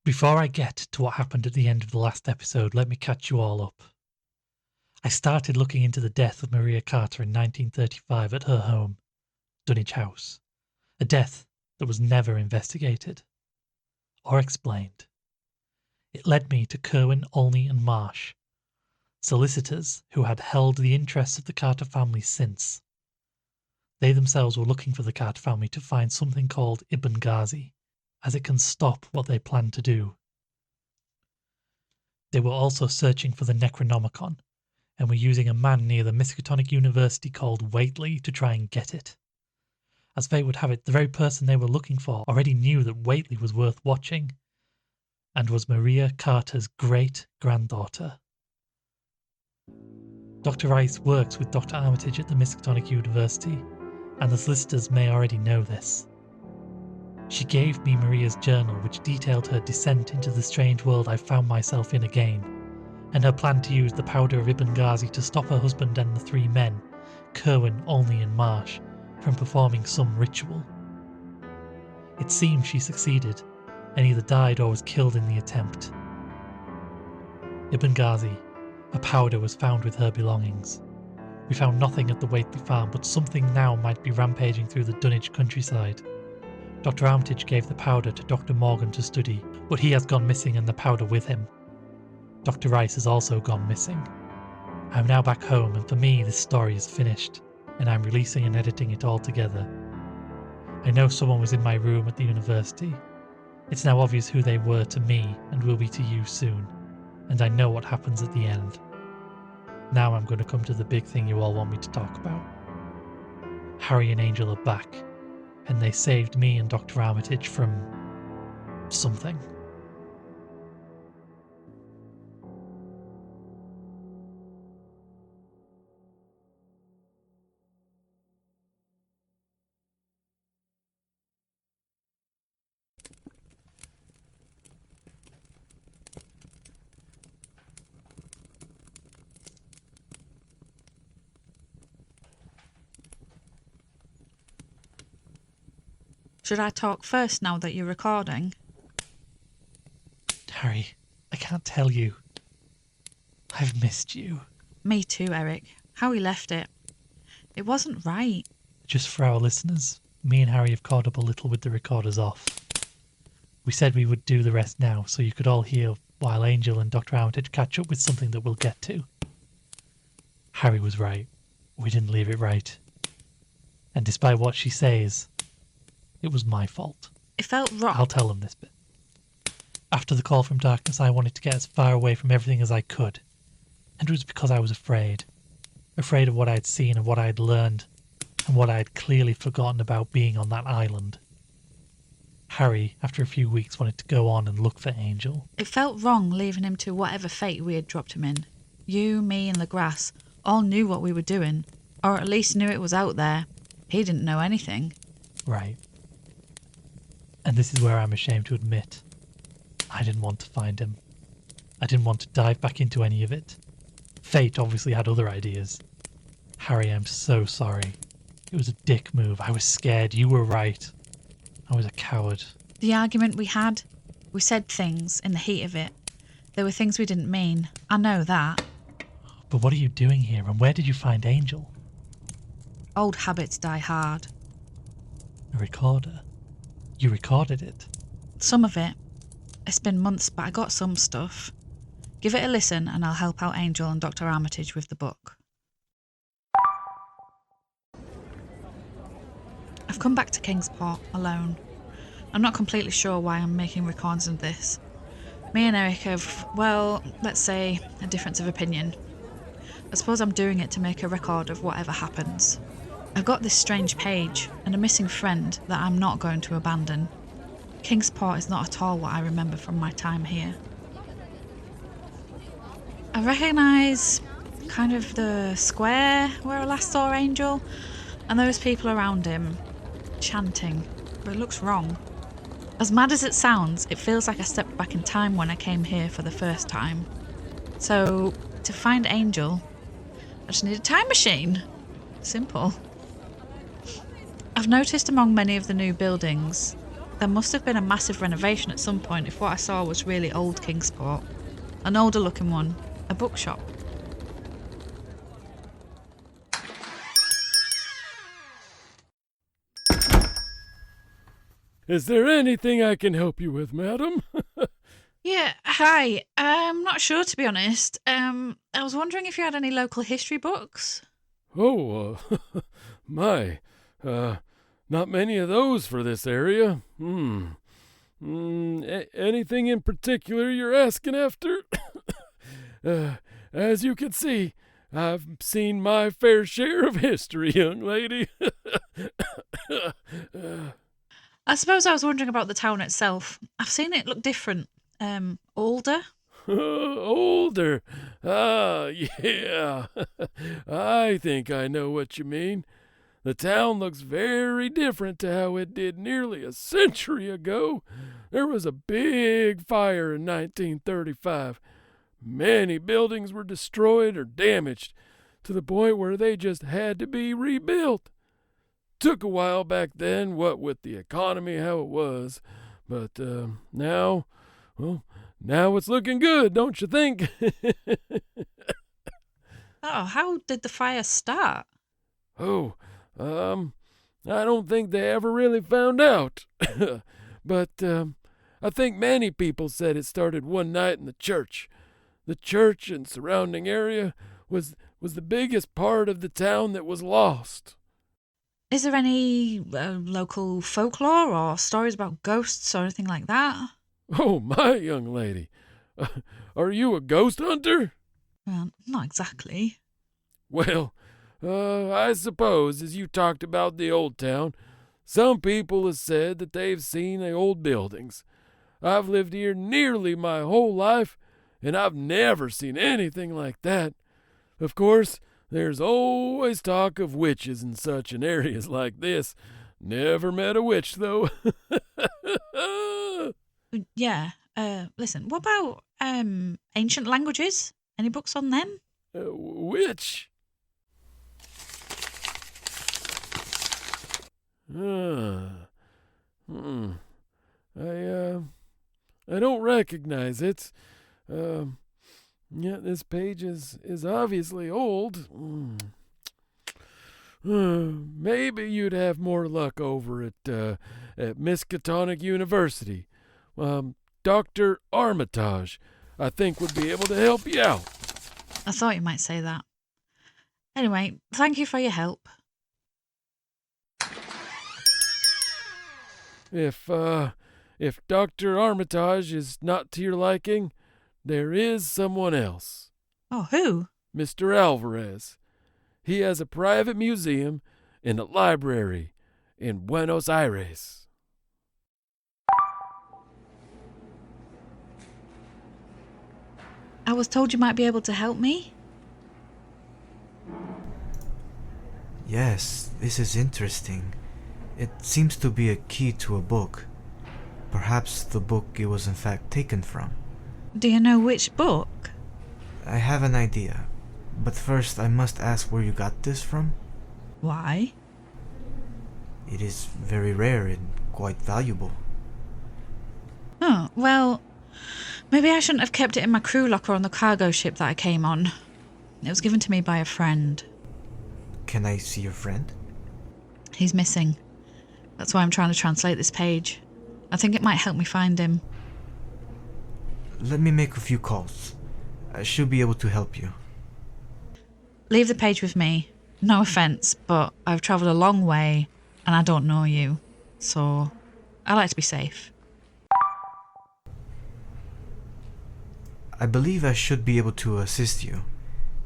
Before I get to what happened at the end of the last episode, let me catch you all up. I started looking into the death of Maria Carter in 1935 at her home, Dunwich House, a death that was never investigated or explained. It led me to Kirwan, Olney and Marsh, solicitors who had held the interests of the Carter family since. They themselves were looking for the Carter family to find something called Ibn Ghazi, as it can stop what they plan to do. They were also searching for the Necronomicon, and were using a man near the Miskatonic University called Whately to try and get it. As fate would have it, the very person they were looking for already knew that Whately was worth watching, and was Maria Carter's great-granddaughter. Dr. Rice works with Dr. Armitage at the Miskatonic University, and the solicitors may already know this. She gave me Maria's journal, which detailed her descent into the strange world I found myself in again, and her plan to use the powder of Ibn Ghazi to stop her husband and the three men, Kirwan, Olney and Marsh, from performing some ritual. It seems she succeeded, and either died or was killed in the attempt. Ibn Ghazi, a powder, was found with her belongings. We found nothing at the Whately farm, but something now might be rampaging through the Dunwich countryside. Dr. Armitage gave the powder to Dr. Morgan to study, but he has gone missing and the powder with him. Dr. Rice has also gone missing. I am now back home, and for me this story is finished, and I am releasing and editing it all together. I know someone was in my room at the university. It's now obvious who they were to me and will be to you soon, and I know what happens at the end. Now I'm going to come to the big thing you all want me to talk about. Harri and Angell are back, and they saved me and Dr. Armitage from something. Should I talk first now that you're recording? Harri, I can't tell you. I've missed you. Me too, Eric. How we left it. It wasn't right. Just for our listeners, me and Harri have caught up a little with the recorders off. We said we would do the rest now, so you could all hear while Angell and Dr. Armitage catch up with something that we'll get to. Harri was right. We didn't leave it right. And despite what she says, it was my fault. It felt wrong. I'll tell them this bit. After the call from darkness, I wanted to get as far away from everything as I could. And it was because I was afraid. Afraid of what I had seen and what I had learned, and what I had clearly forgotten about being on that island. Harri, after a few weeks, wanted to go on and look for Angell. It felt wrong leaving him to whatever fate we had dropped him in. You, me and Lagerkvis all knew what we were doing, or at least knew it was out there. He didn't know anything. Right. And this is where I'm ashamed to admit. I didn't want to find him. I didn't want to dive back into any of it. Fate obviously had other ideas. Harri, I'm so sorry. It was a dick move. I was scared. You were right. I was a coward. The argument we had, we said things in the heat of it. There were things we didn't mean. I know that. But what are you doing here, and where did you find Angell? Old habits die hard. A recorder? You recorded it? Some of it. It's been months, but I got some stuff. Give it a listen and I'll help out Angell and Dr. Armitage with the book. I've come back to Kingsport alone. I'm not completely sure why I'm making recordings of this. Me and Eric have, well, let's say, a difference of opinion. I suppose I'm doing it to make a record of whatever happens. I've got this strange page and a missing friend that I'm not going to abandon. Kingsport is not at all what I remember from my time here. I recognise kind of the square where I last saw Angell, and those people around him chanting, but it looks wrong. As mad as it sounds, it feels like I stepped back in time when I came here for the first time. So, to find Angell, I just need a time machine. Simple. I've noticed among many of the new buildings, there must have been a massive renovation at some point if what I saw was really old Kingsport. An older looking one. A bookshop. Is there anything I can help you with, madam? Yeah, hi. I'm not sure, to be honest. I was wondering if you had any local history books. Oh, my. Not many of those for this area. Anything in particular you're asking after? As you can see, I've seen my fair share of history, young lady. I suppose I was wondering about the town itself. I've seen it look different. Older? Older? Ah, yeah. I think I know what you mean. The town looks very different to how it did nearly a century ago. There was a big fire in 1935. Many buildings were destroyed or damaged to the point where they just had to be rebuilt. Took a while back then, what with the economy how it was, but now it's looking good, don't you think? Oh, how did the fire start? I don't think they ever really found out. But I think many people said it started one night in the church. The church and surrounding area was the biggest part of the town that was lost. Is there any local folklore or stories about ghosts or anything like that? Oh, my young lady. Are you a ghost hunter? Well, not exactly. Well, I suppose, as you talked about the old town, some people have said that they've seen the old buildings. I've lived here nearly my whole life, and I've never seen anything like that. Of course, there's always talk of witches and such in areas like this. Never met a witch, though. Yeah. Listen, what about ancient languages? Any books on them? Witch? I don't recognize it. Yeah, this page is obviously old. Maybe you'd have more luck over at Miskatonic University. Dr. Armitage, I think, would be able to help you out. I thought you might say that. Anyway, thank you for your help. If Dr. Armitage is not to your liking, there is someone else. Oh, who? Mr. Alvarez. He has a private museum and a library in Buenos Aires. I was told you might be able to help me. Yes, this is interesting. It seems to be a key to a book. Perhaps the book it was in fact taken from. Do you know which book? I have an idea, but first I must ask where you got this from. Why? It is very rare and quite valuable. Oh, well, maybe I shouldn't have kept it in my crew locker on the cargo ship that I came on. It was given to me by a friend. Can I see your friend? He's missing. That's why I'm trying to translate this page. I think it might help me find him. Let me make a few calls. I should be able to help you. Leave the page with me. No offence, but I've travelled a long way and I don't know you. So, I like to be safe. I believe I should be able to assist you.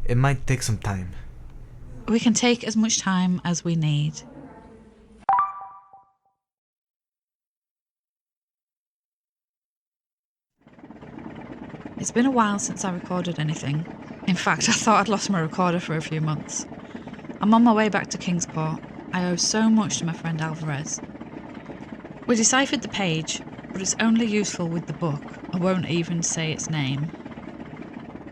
It might take some time. We can take as much time as we need. It's been a while since I recorded anything. In fact, I thought I'd lost my recorder for a few months. I'm on my way back to Kingsport. I owe so much to my friend Alvarez. We deciphered the page, but it's only useful with the book. I won't even say its name.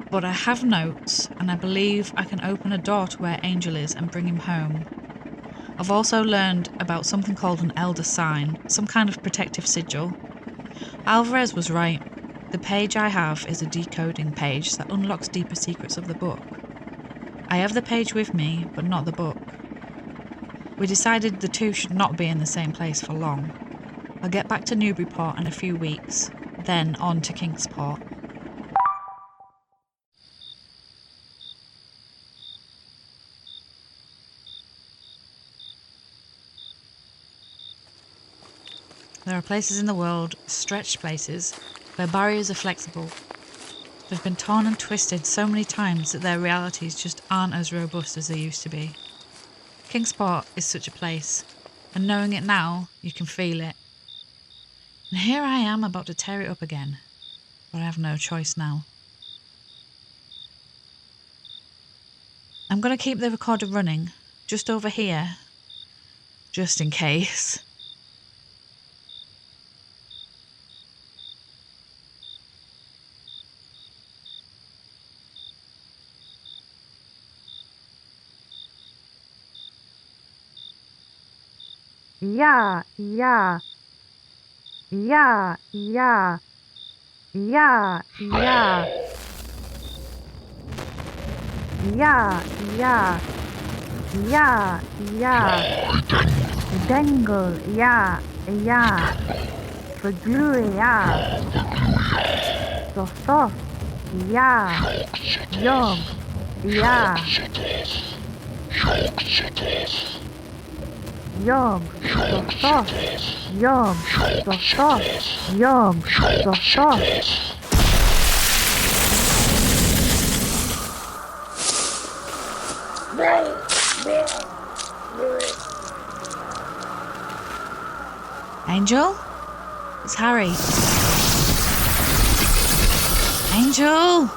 But I have notes, and I believe I can open a door to where Angell is and bring him home. I've also learned about something called an elder sign, some kind of protective sigil. Alvarez was right. The page I have is a decoding page that unlocks deeper secrets of the book. I have the page with me, but not the book. We decided the two should not be in the same place for long. I'll get back to Newburyport in a few weeks, then on to Kingsport. There are places in the world, stretched places, where barriers are flexible. They've been torn and twisted so many times that their realities just aren't as robust as they used to be. Kingsport is such a place, and knowing it now, you can feel it. And here I am about to tear it up again, but I have no choice now. I'm going to keep the recorder running, just over here, just in case. Yeah. Yeah. Yeah. Yeah. Yeah. Yeah. Dangle, yeah. Verglue, yeah. Soft, yeah. Jog, yeah. Jog, soft, jog, soft. Angell? It's Harri. Angell!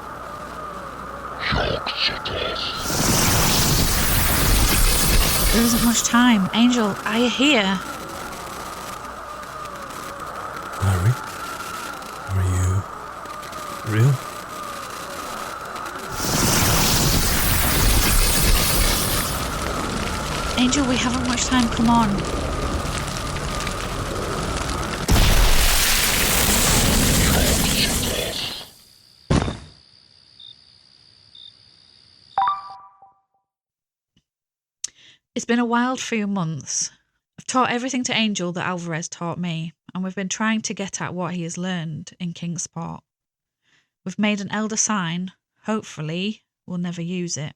There isn't much time. Angell, are you here? Harri? Are you real? Angell, we haven't much time. Come on. It's been a wild few months. I've taught everything to Angell that Alvarez taught me, and we've been trying to get at what he has learned in Kingsport. We've made an elder sign. Hopefully, we'll never use it.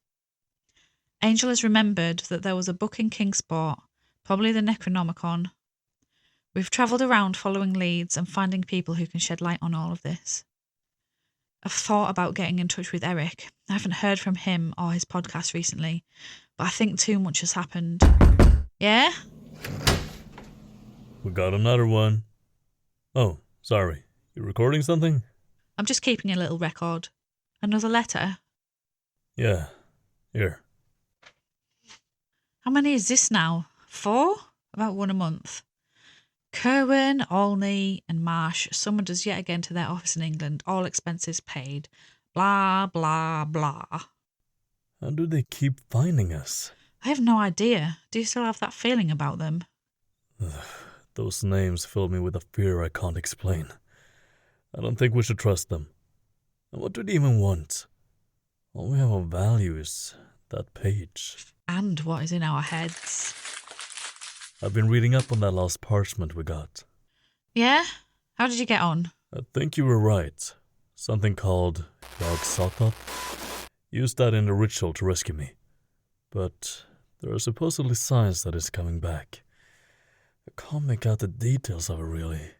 Angell has remembered that there was a book in Kingsport, probably the Necronomicon. We've travelled around following leads and finding people who can shed light on all of this. I've thought about getting in touch with Eric. I haven't heard from him or his podcast recently, but I think too much has happened. Yeah? We got another one. Oh, sorry. You recording something? I'm just keeping a little record. Another letter? Yeah. Here. How many is this now? 4? About one a month. Kerwin, Olney and Marsh summoned us yet again to their office in England, all expenses paid. Blah, blah, blah. How do they keep finding us? I have no idea. Do you still have that feeling about them? Those names fill me with a fear I can't explain. I don't think we should trust them. And what do they even want? All we have of value is that page. And what is in our heads. I've been reading up on that last parchment we got. Yeah? How did you get on? I think you were right. Something called Yog-Sothoth. Used that in the ritual to rescue me. But there are supposedly signs that it's coming back. I can't make out the details of it really.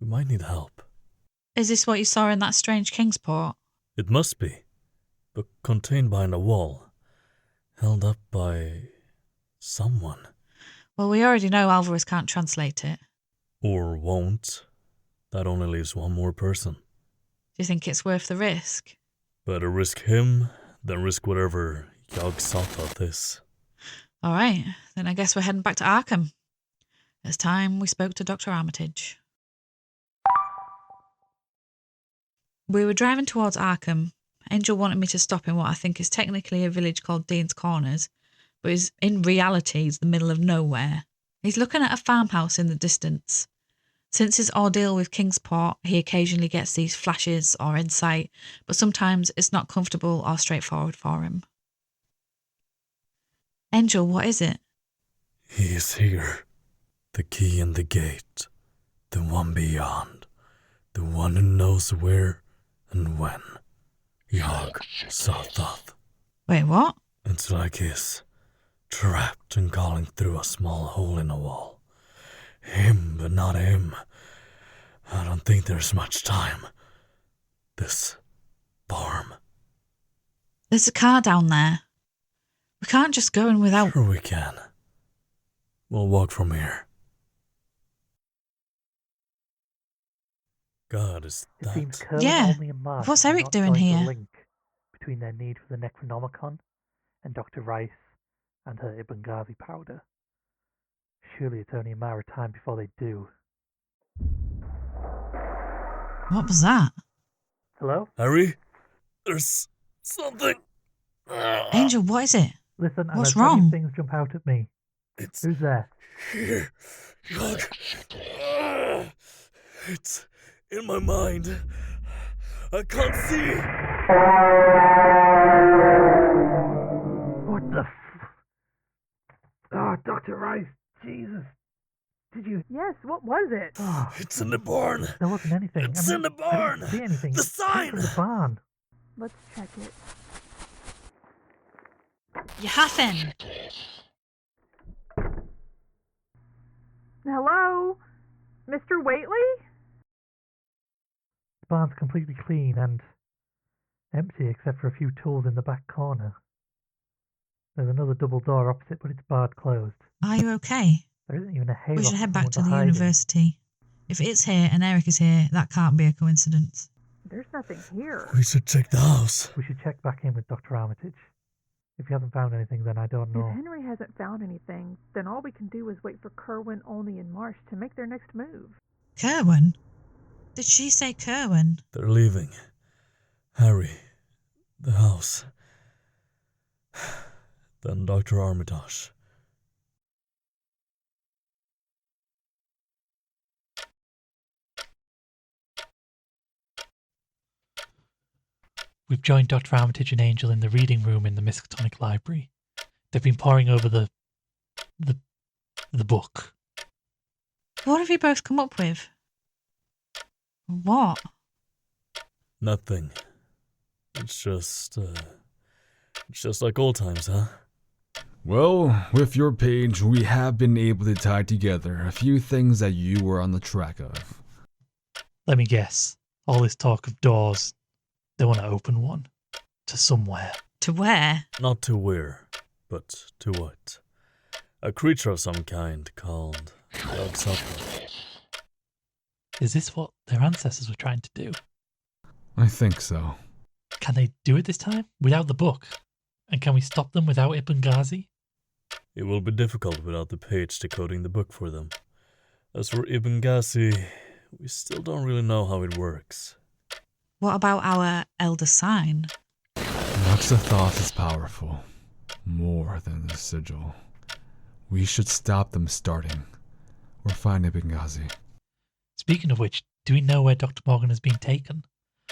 We might need help. Is this what you saw in that strange Kingsport? It must be. But contained behind a wall. Held up by someone. Well, we already know Alvarez can't translate it. Or won't. That only leaves one more person. Do you think it's worth the risk? Better risk him than risk whatever Yog-Sothoth is. All right, then I guess we're heading back to Arkham. It's time we spoke to Dr. Armitage. We were driving towards Arkham. Angell wanted me to stop in what I think is technically a village called Dean's Corners, but in reality is the middle of nowhere. He's looking at a farmhouse in the distance. Since his ordeal with Kingsport, he occasionally gets these flashes or insight, but sometimes it's not comfortable or straightforward for him. Angell, what is it? He is here. The key in the gate. The one beyond. The one who knows where and when. Yog Sothoth. Wait, what? It's like he's trapped and calling through a small hole in a wall. Him, but not him. I don't think there's much time. This farm. There's a car down there. We can't just go in without... Sure we can. We'll walk from here. God, is It that... seems Kerwin Yeah. only and Marsh What's have Eric not doing joined the here? link between their need for the Necronomicon and Dr. Rice and her Ibn Ghazi powder. Surely it's only a matter of time before they do. What was that? Hello? Harri? There's something... Angell, what is it? Listen, I've What's had plenty of wrong? things jump out at me. It's Who's there? here. Yog. It's in my mind. I can't see. What the Oh, Dr. Rice, Jesus. Did you... Yes, what was it? Oh, It's in the barn. there wasn't anything. It's in the I barn. didn't see anything. The It came from sign. the barn. Let's check it. You happen. Hello? Mr. Whately? The barn's completely clean and empty except for a few tools in the back corner. There's another double door opposite, but it's barred closed. Are you okay? There isn't even a hayloft. We should head for back to someone the hide in. university. If it's here and Eric is here, that can't be a coincidence. There's nothing here. We should check the house. We should check back in with Dr. Armitage. If he hasn't found anything, then I don't If know. Henry hasn't found anything, then all we can do is wait for Kerwin, Olney, and Marsh to make their next move. Kerwin? Did she say Kerwin? They're leaving. Harri. The house. Then Dr. Armitage. We've joined Dr. Armitage and Angell in the reading room in the Miskatonic Library. They've been poring over the book. What have you both come up with? What? Nothing. It's just like old times, huh? Well, with your page, we have been able to tie together a few things that you were on the track of. Let me guess. All this talk of doors, they want to open one. To somewhere. To where? Not to where, but to what? A creature of some kind called Yog Sothoth. Is this what their ancestors were trying to do? I think so. Can they do it this time? Without the book? And can we stop them without Ibn Ghazi? It will be difficult without the page decoding the book for them. As for Ibn Ghazi, we still don't really know how it works. What about our elder sign? Yog Sothoth is powerful. More than the sigil. We should stop them starting. Or find Ibn Ghazi. Speaking of which, do we know where Dr. Morgan has been taken?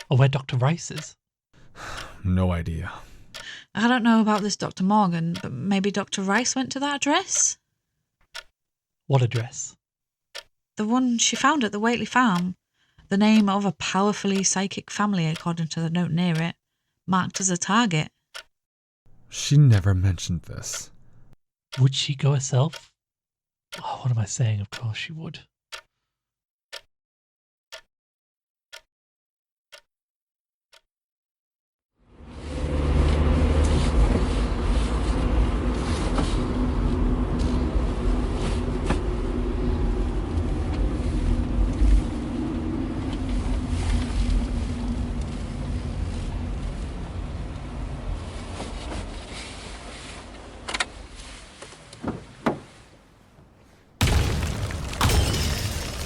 Or where Dr. Rice is? No idea. I don't know about this Dr. Morgan, but maybe Dr. Rice went to that address? What address? The one she found at the Whately farm. The name of a powerfully psychic family, according to the note near it, marked as a target. She never mentioned this. Would she go herself? Oh, what am I saying? Of course she would.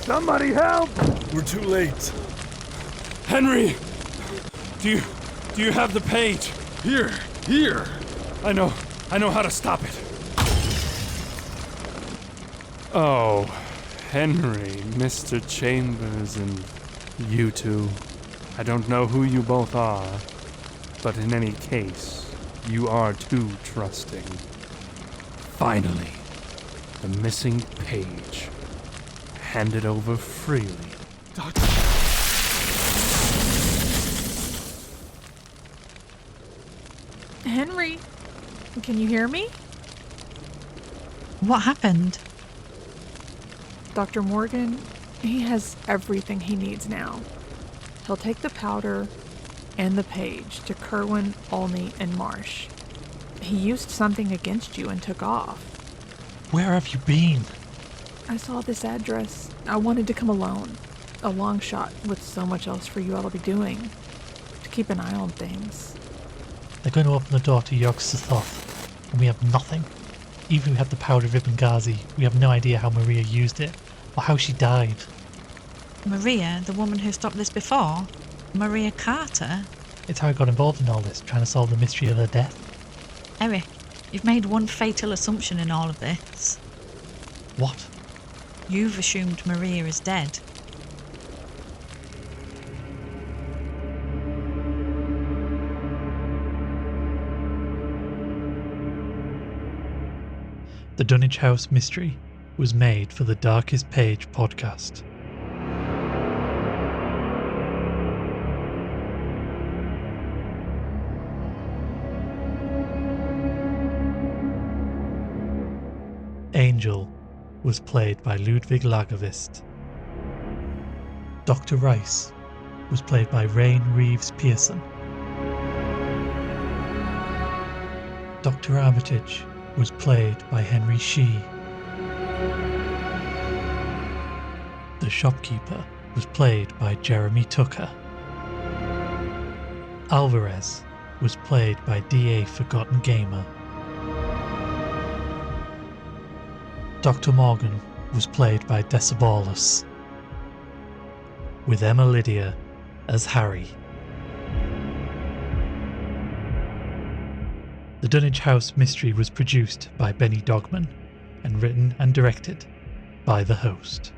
Somebody help! We're too late. Henry! Do you have the page? Here! I know how to stop it. Oh, Henry, Mr. Chambers, and you two. I don't know who you both are, but in any case, you are too trusting. Finally, the missing page. Handed over freely. Doctor! Henry, can you hear me? What happened? Dr. Morgan, he has everything he needs now. He'll take the powder and the page to Kerwin, Olney, and Marsh. He used something against you and took off. Where have you been? I saw this address. I wanted to come alone. A long shot with so much else for you all to be doing. To keep an eye on things. They're going to open the door to Yog-Sothoth, and we have nothing. Even if we had the powder of Benghazi, we have no idea how Maria used it, or how she died. Maria, the woman who stopped this before? Maria Carter? It's how I got involved in all this, trying to solve the mystery of her death. Eric, you've made one fatal assumption in all of this. What? You've assumed Maria is dead. The Dunwich House Mystery was made for the Darkest Page podcast. Angell was played by Ludwig Lagerkvis. Dr. Rice was played by Reeves Pearson. Dr. Armitage was played by Henry Shee. The shopkeeper was played by Jeremy Tucker. Alvarez was played by D.A. Forgotten Gamer. Dr. Morgan was played by Decebalus, with Emma Lydia as Harri. The Dunwich House Mystery was produced by Benny Dogman and written and directed by the host.